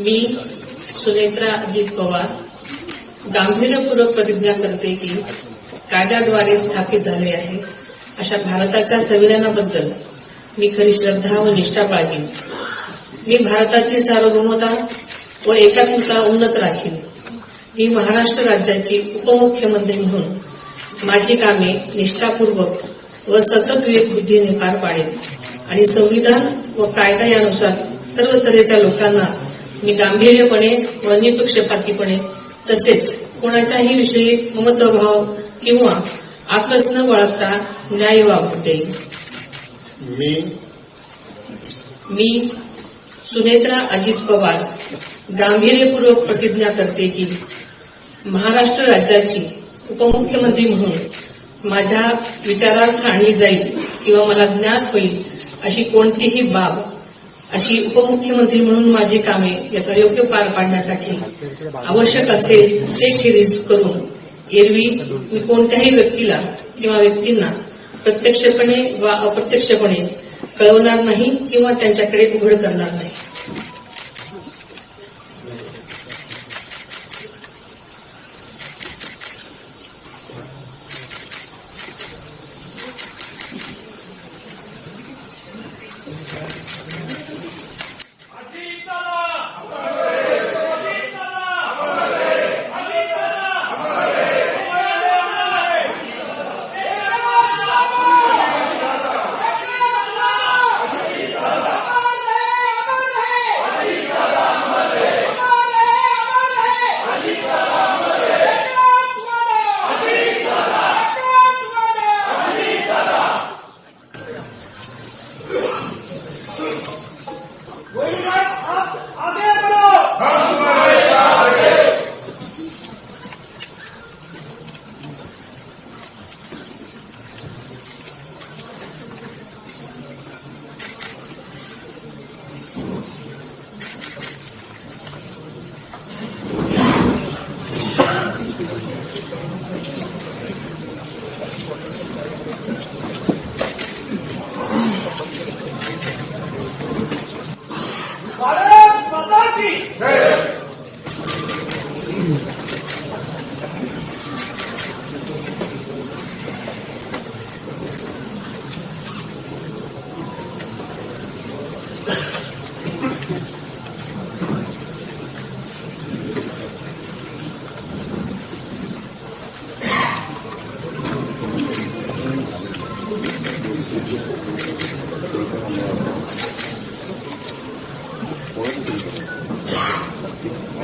मी सुनेत्रा अजित पवार गांभीर्यपूर्वक प्रतिज्ञा करते की कायद्याद्वारे स्थापित झाले आहे अशा भारताच्या संविधानाबद्दल मी खरी श्रद्धा व निष्ठा बाळगीन. मी भारताची सार्वभौमता व एकात्मता उन्नत राखीन. मी महाराष्ट्र राज्याची उपमुख्यमंत्री म्हणून माझी कामे निष्ठापूर्वक व सचत विवेकबुद्धीने पार पाडेन आणि संविधान व कायदा यानुसार सर्व तऱ्हेच्या लोकांना मी गांभीर्यपणे व निपक्षपातीपणे तसेच कोणाच्याही विषयी ममत्वभाव किंवा आकस न बाळगता न्याय वागू देईन. मी सुनेत्रा अजित पवार गांभीर्यपूर्वक प्रतिज्ञा करते की महाराष्ट्र राज्याची उपमुख्यमंत्री म्हणून माझ्या विचारार्थ आणली जाईल किंवा मला ज्ञात होईल अशी कोणतीही बाब अशी उपमुख्यमंत्री म्हणून माझी कामे यथायोग्य पार पाडण्यासाठी आवश्यक असेल ते खेरीज करून एरवी मी कोणत्याही व्यक्तीला किंवा व्यक्तींना प्रत्यक्षपणे वा अप्रत्यक्षपणे कळवणार नाही किंवा त्यांच्याकडे उघड करणार नाही.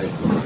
Right.